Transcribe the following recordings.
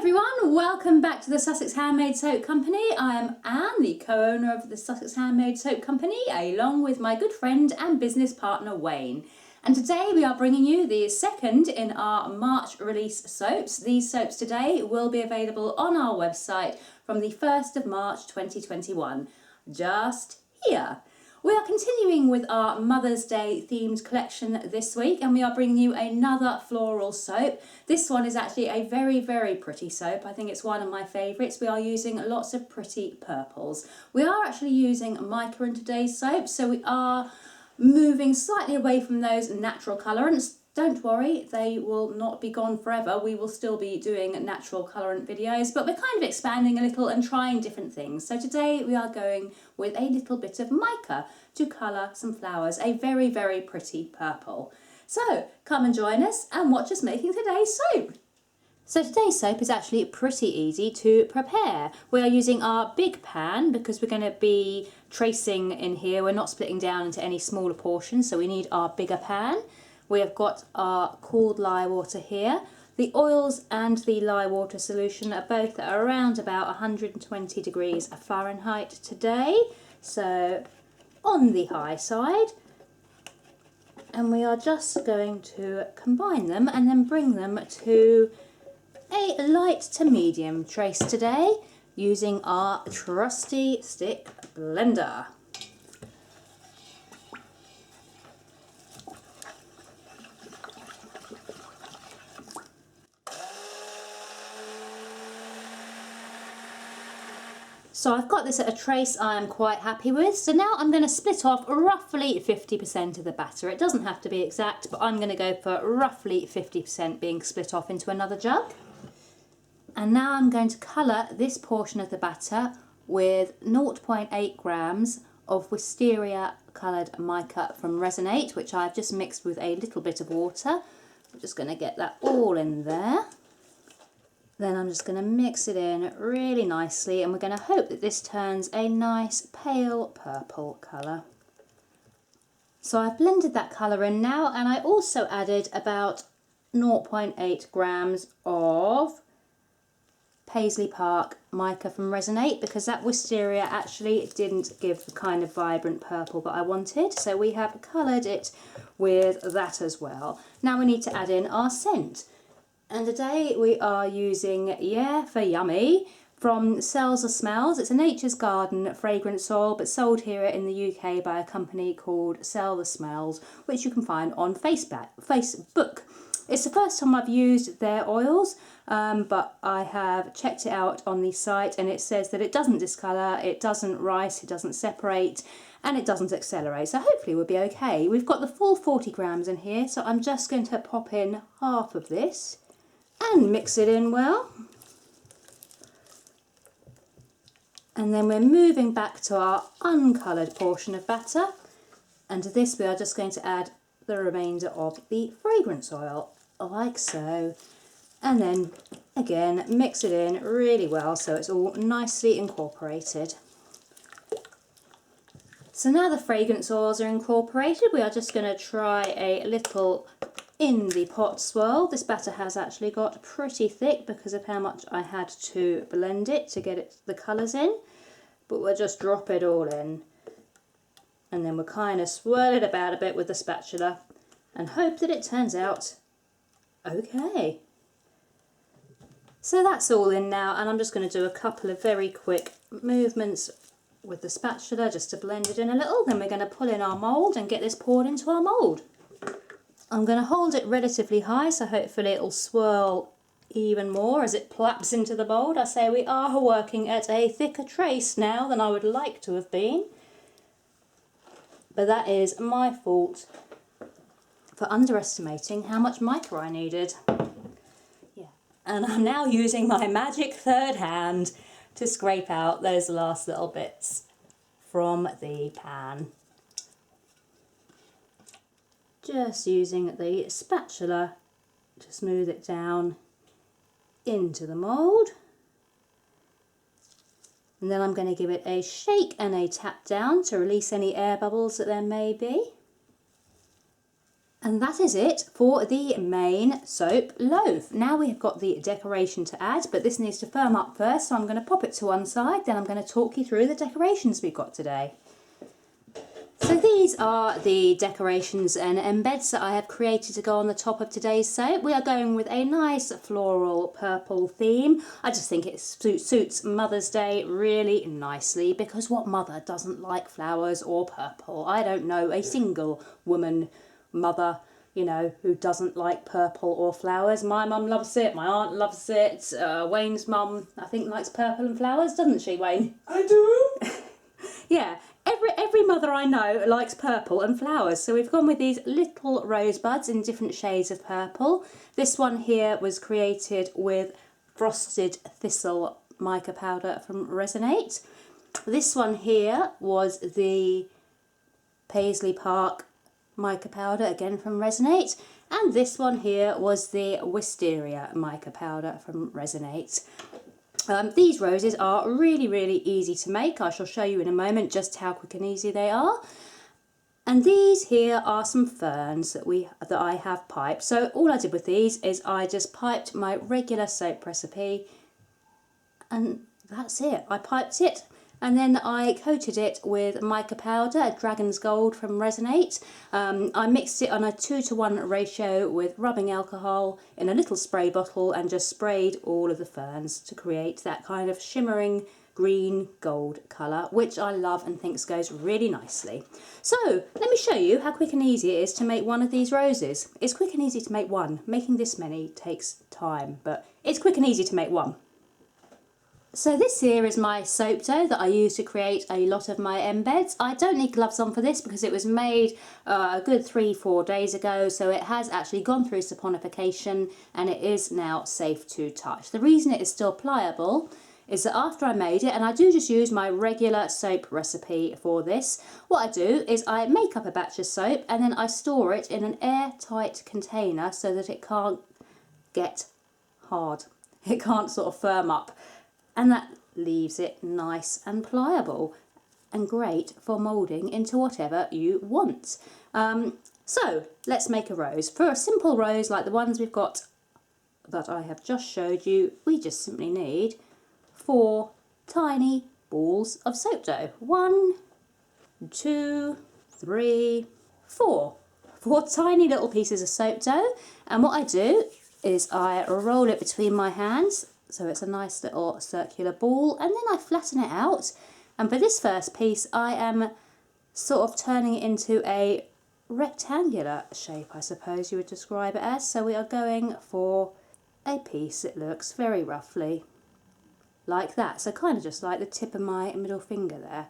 everyone, welcome back to the Sussex Handmade Soap Company. I am Anne, the co-owner of the Sussex Handmade Soap Company, along with my good friend and business partner Wayne. And today we are bringing you the second in our March release soaps. These soaps today will be available on our website from the 1st of March 2021, just here. We are continuing with our Mother's Day themed collection this week, and we are bringing you another floral soap. This one is actually a very, very pretty soap. I think it's one of my favourites. We are using lots of pretty purples. We are actually using mica in today's soap, so we are moving slightly away from those natural colourants. Don't worry, they will not be gone forever. We will still be doing natural colourant videos, but we're kind of expanding a little and trying different things. So today we are going with a little bit of mica to colour some flowers, a very, very pretty purple. So come and join us and watch us making today's soap. So today's soap is actually pretty easy to prepare. We are using our big pan because we're going to be tracing in here. We're not splitting down into any smaller portions, so we need our bigger pan. We have got our cooled lye water here. The oils and the lye water solution are both around about 120 degrees Fahrenheit today, so on the high side. And we are just going to combine them and then bring them to a light to medium trace today using our trusty stick blender. So I've got this at a trace I am quite happy with. So now I'm going to split off roughly 50% of the batter. It doesn't have to be exact, but I'm going to go for roughly 50% being split off into another jug. And now I'm going to colour this portion of the batter with 0.8 grams of wisteria coloured mica from Resonate, which I've just mixed with a little bit of water. I'm just going to get that all in there. Then I'm just going to mix it in really nicely, and we're going to hope that this turns a nice pale purple colour. So I've blended that colour in now, and I also added about 0.8 grams of Paisley Park mica from Resonate, because that wisteria actually didn't give the kind of vibrant purple that I wanted, so we have coloured it with that as well. Now we need to add in our scent. And today we are using Yeah for Yummy from Sells the Smells. It's a Nature's Garden fragrance oil, but sold here in the UK by a company called Sell the Smells, which you can find on Facebook. It's the first time I've used their oils, but I have checked it out on the site, and it says that it doesn't discolour, it doesn't rise, it doesn't separate, and it doesn't accelerate, so hopefully we'll be okay. We've got the full 40 grams in here, so I'm just going to pop in half of this and mix it in well. And then we're moving back to our uncoloured portion of batter, and to this we are just going to add the remainder of the fragrance oil, like so. And then again mix it in really well so it's all nicely incorporated. So now the fragrance oils are incorporated, we are just going to try a little in the pot swirl. This batter has actually got pretty thick because of how much I had to blend it to get the colours in, but we'll just drop it all in, and then we'll kind of swirl it about a bit with the spatula and hope that it turns out okay. So that's all in now, and I'm just going to do a couple of very quick movements with the spatula just to blend it in a little. Then we're going to pull in our mould and get this poured into our mould. I'm going to hold it relatively high, so hopefully it'll swirl even more as it plaps into the mould. I say we are working at a thicker trace now than I would like to have been, but that is my fault for underestimating how much mica I needed. Yeah, and I'm now using my magic third hand to scrape out those last little bits from the pan. Just using the spatula to smooth it down into the mould. And then I'm going to give it a shake and a tap down to release any air bubbles that there may be. And that is it for the main soap loaf. Now we have got the decoration to add, but this needs to firm up first, so I'm going to pop it to one side, then I'm going to talk you through the decorations we've got today. So these are the decorations and embeds that I have created to go on the top of today's soap. We are going with a nice floral purple theme. I just think it suits Mother's Day really nicely, because what mother doesn't like flowers or purple? I don't know a single woman mother, you know, who doesn't like purple or flowers. My mum loves it, my aunt loves it, Wayne's mum I think likes purple and flowers, doesn't she, Wayne? I do. Yeah, every mother I know likes purple and flowers, so we've gone with these little rosebuds in different shades of purple. This one here was created with frosted thistle mica powder from Resonate. This one here was the Paisley Park mica powder, again from Resonate, and this one here was the wisteria mica powder from Resonate. These roses are really easy to make. I shall show you in a moment just how quick and easy they are. And these here are some ferns that I have piped. So all I did with these is I just piped my regular soap recipe, and that's it. I piped it, and then I coated it with mica powder, a Dragon's Gold from Resonate. I mixed it on a 2:1 ratio with rubbing alcohol in a little spray bottle and just sprayed all of the ferns to create that kind of shimmering green gold colour, which I love and thinks goes really nicely. So let me show you how quick and easy it is to make one of these roses. It's quick and easy to make one. Making this many takes time, but it's quick and easy to make one. So this here is my soap dough that I use to create a lot of my embeds. I don't need gloves on for this because it was made a good 3-4 days ago, so it has actually gone through saponification and it is now safe to touch. The reason it is still pliable is that after I made it, and I do just use my regular soap recipe for this, what I do is I make up a batch of soap and then I store it in an airtight container so that it can't get hard. It can't sort of firm up. And that leaves it nice and pliable and great for moulding into whatever you want. So let's make a rose. For a simple rose like the ones we've got that I have just showed you, we just simply need 4 tiny balls of soap dough. 1, 2, 3, 4. 4 tiny little pieces of soap dough. And what I do is I roll it between my hands, so it's a nice little circular ball, and then I flatten it out. And for this first piece I am sort of turning it into a rectangular shape, I suppose you would describe it as. So we are going for a piece that looks very roughly like that, so kind of just like the tip of my middle finger there.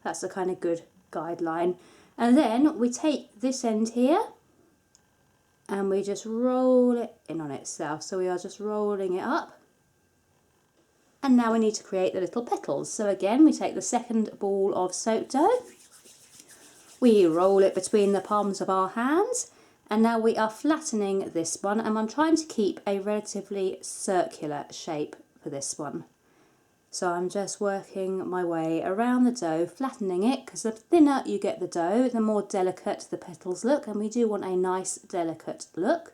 That's the kind of good guideline. And then we take this end here and we just roll it in on itself, so we are just rolling it up. And now we need to create the little petals. So again, we take the second ball of soap dough, we roll it between the palms of our hands, and now we are flattening this one, and I'm trying to keep a relatively circular shape for this one. So I'm just working my way around the dough, flattening it, because the thinner you get the dough, the more delicate the petals look, and we do want a nice delicate look.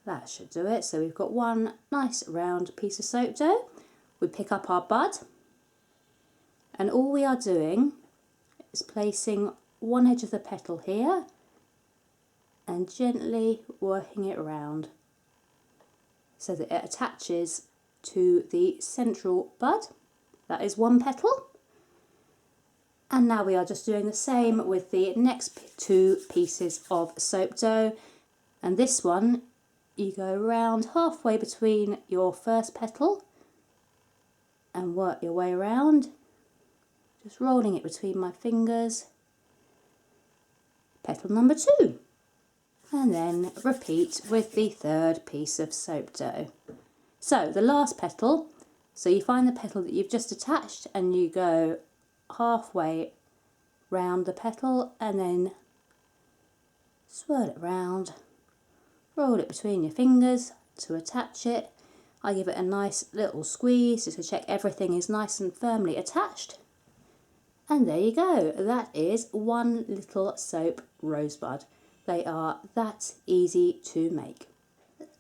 That should do it. So we've got one nice round piece of soap dough. We pick up our bud, and all we are doing is placing one edge of the petal here and gently working it around so that it attaches to the central bud. That is one petal. And now we are just doing the same with the next 2 pieces of soap dough, and this one you go around halfway between your first petal and work your way around, just rolling it between my fingers. Petal number 2, and then repeat with the 3rd piece of soap dough. So the last petal, so you find the petal that you've just attached and you go halfway round the petal and then swirl it round, roll it between your fingers to attach it. I give it a nice little squeeze just to check everything is nice and firmly attached. And there you go, that is one little soap rosebud. They are that easy to make.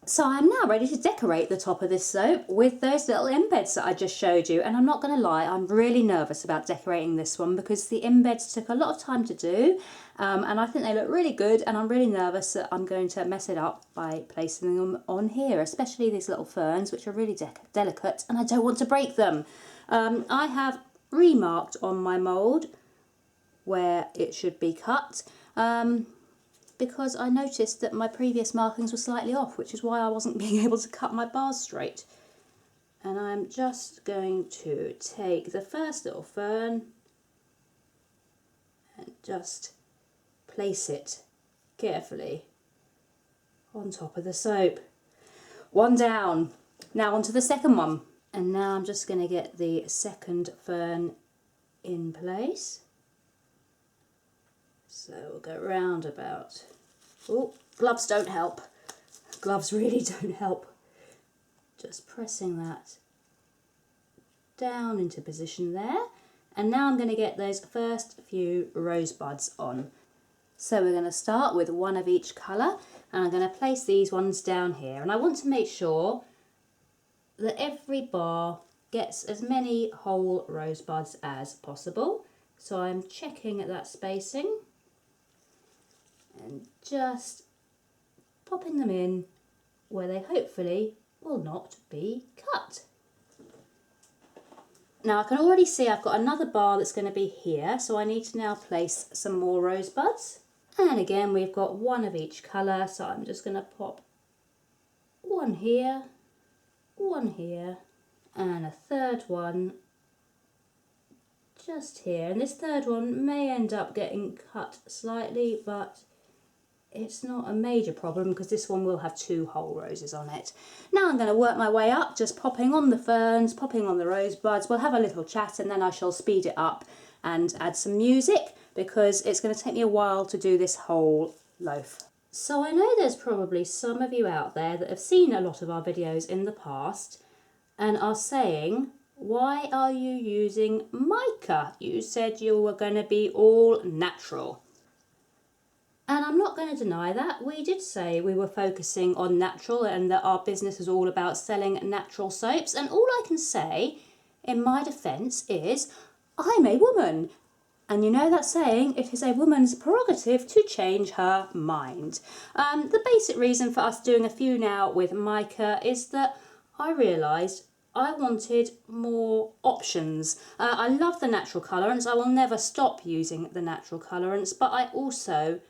So I'm now ready to decorate the top of this soap with those little embeds that I just showed you. And I'm not going to lie, I'm really nervous about decorating this one because the embeds took a lot of time to do. And I think they look really good, and I'm really nervous that I'm going to mess it up by placing them on here, especially these little ferns, which are really delicate, and I don't want to break them. I have remarked on my mould where it should be cut. Because I noticed that my previous markings were slightly off, which is why I wasn't being able to cut my bars straight. And I'm just going to take the first little fern and just place it carefully on top of the soap. One down. Now onto the second one. And now I'm just going to get the second fern in place. So we'll go round about. Oh, gloves don't help. Gloves really don't help. Just pressing that down into position there. And now I'm going to get those first few rosebuds on. So we're going to start with one of each colour, and I'm going to place these ones down here. And I want to make sure that every bar gets as many whole rosebuds as possible. So I'm checking that spacing and just popping them in where they hopefully will not be cut. Now I can already see I've got another bar that's going to be here, so I need to now place some more rosebuds. And again, we've got one of each colour, so I'm just going to pop one here, and a third one just here. And this third one may end up getting cut slightly, but it's not a major problem because this one will have 2 whole roses on it. Now I'm going to work my way up, just popping on the ferns, popping on the rosebuds. We'll have a little chat and then I shall speed it up and add some music because it's going to take me a while to do this whole loaf. So I know there's probably some of you out there that have seen a lot of our videos in the past and are saying, why are you using mica? You said you were going to be all natural. And I'm not going to deny that. We did say we were focusing on natural and that our business is all about selling natural soaps. And all I can say in my defence is I'm a woman. And you know that saying, it is a woman's prerogative to change her mind. The basic reason for us doing a few now with mica is that I realised I wanted more options. I love the natural colourants. I will never stop using the natural colourants, but I also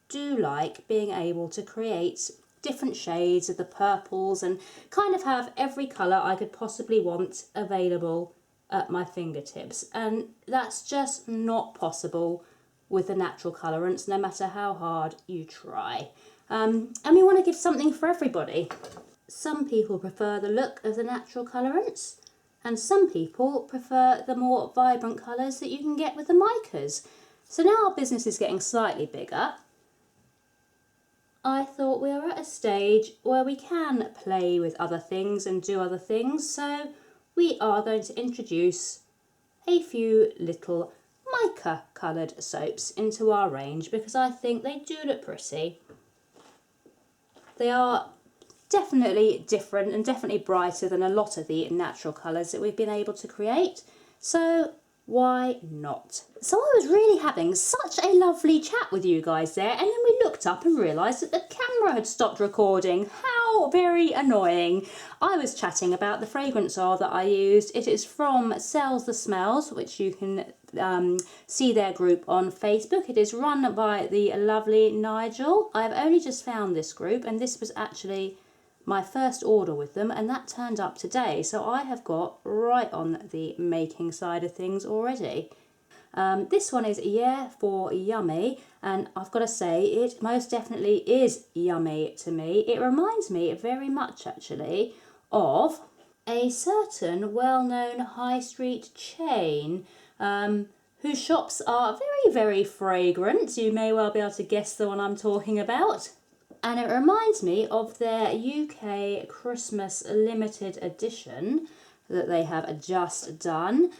do like being able to create different shades of the purples and kind of have every colour I could possibly want available at my fingertips, and that's just not possible with the natural colourants no matter how hard you try. And we want to give something for everybody. Some people prefer the look of the natural colourants and some people prefer the more vibrant colours that you can get with the micas. So now our business is getting slightly bigger. I thought we were at a stage where we can play with other things and do other things, so we are going to introduce a few little mica coloured soaps into our range because I think they do look pretty. They are definitely different and definitely brighter than a lot of the natural colours that we've been able to create, so why not? So I was really having such a lovely chat with you guys there, and then we looked up and realised that the camera had stopped recording. How very annoying. I was chatting about the fragrance oil that I used. It is from Sells the Smells, which you can see their group on Facebook. It is run by the lovely Nigel. I've only just found this group, and this was actually my first order with them, and that turned up today, so I have got right on the making side of things already. This one is Yeah for Yummy, and I've got to say it most definitely is yummy to me. It reminds me very much actually of a certain well-known high street chain whose shops are very, very fragrant. You may well be able to guess the one I'm talking about. And it reminds me of their UK Christmas limited edition that they have just done,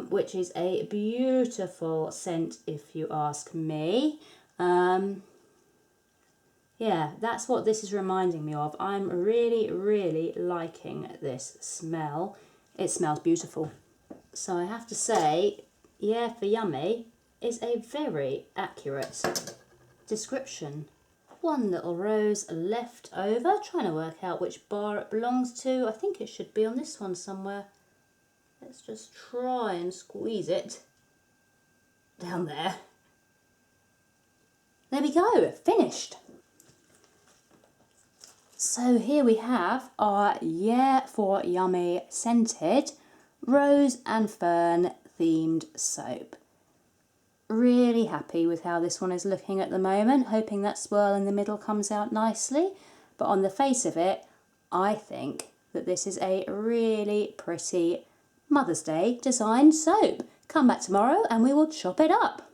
which is a beautiful scent if you ask me. Yeah, that's what this is reminding me of. I'm really, really liking this smell. It smells beautiful. So I have to say, yeah, for yummy is a very accurate description. One little rose left over, trying to work out which bar it belongs to. I think it should be on this one somewhere. Let's just try and squeeze it down there. There we go, finished. So here we have our Yeah for Yummy scented rose and fern themed soap. Really happy with how this one is looking at the moment, hoping that swirl in the middle comes out nicely. But on the face of it, I think that this is a really pretty Mother's Day designed soap. Come back tomorrow and we will chop it up.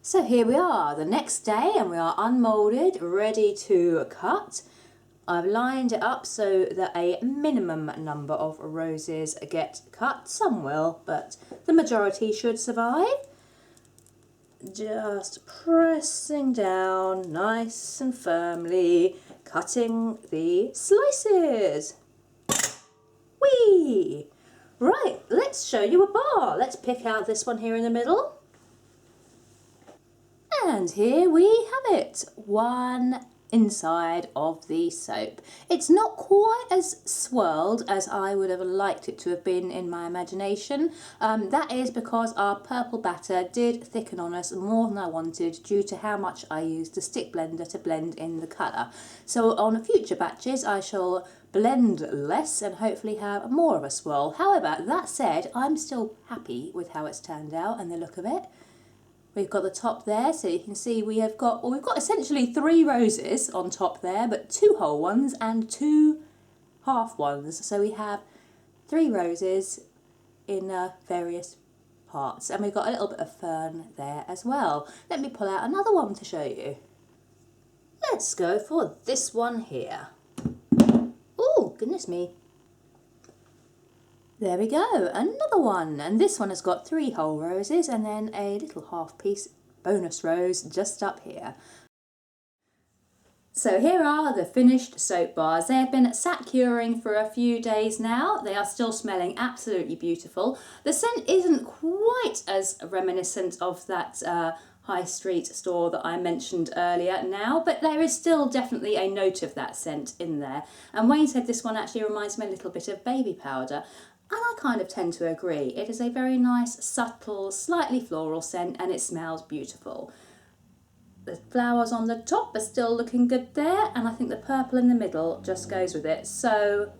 So here we are, the next day, and we are unmoulded, ready to cut. I've lined it up so that a minimum number of roses get cut. Some will, but the majority should survive. Just pressing down nice and firmly, cutting the slices. Whee! Right, let's show you a bar. Let's pick out this one here in the middle. And here we have it, one inside of the soap. It's not quite as swirled as I would have liked it to have been in my imagination. That is because our purple batter did thicken on us more than I wanted due to how much I used the stick blender to blend in the colour. So on future batches I shall blend less and hopefully have more of a swirl. However, that said, I'm still happy with how it's turned out and the look of it. We've got the top there, so you can see we've got essentially 3 roses on top there, but 2 whole ones and 2 half ones. So we have 3 roses in various parts, and we've got a little bit of fern there as well. Let me pull out another one to show you. Let's go for this one here. Oh, goodness me. There we go, another one, and this one has got 3 whole roses and then a little half piece bonus rose just up here. So here are the finished soap bars. They have been sat curing for a few days now. They are still smelling absolutely beautiful. The scent isn't quite as reminiscent of that high street store that I mentioned earlier now, but there is still definitely a note of that scent in there. And Wayne said this one actually reminds me a little bit of baby powder. And I kind of tend to agree. It is a very nice, subtle, slightly floral scent, and it smells beautiful. The flowers on the top are still looking good there, and I think the purple in the middle just goes with it so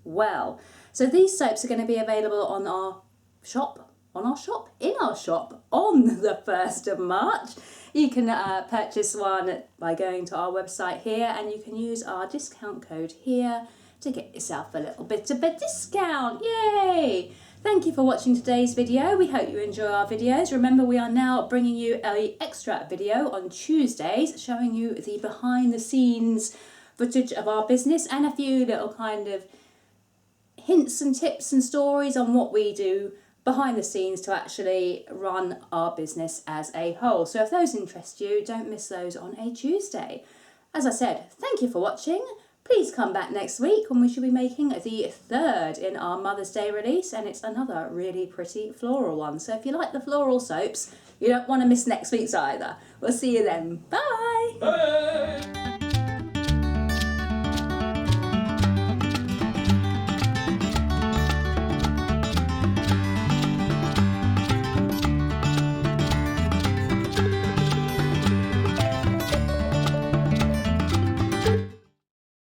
well. So these soaps are going to be available on our shop on the 1st of March. You can purchase one by going to our website here, and you can use our discount code here to get yourself a little bit of a discount. Yay! Thank you for watching today's video. We hope you enjoy our videos. Remember, we are now bringing you an extra video on Tuesdays showing you the behind the scenes footage of our business and a few little kind of hints and tips and stories on what we do behind the scenes to actually run our business as a whole. So if those interest you, don't miss those on a Tuesday. As I said, thank you for watching. Please come back next week when we should be making the 3rd in our Mother's Day release, and it's another really pretty floral one. So if you like the floral soaps, you don't want to miss next week's either. We'll see you then. Bye! Bye.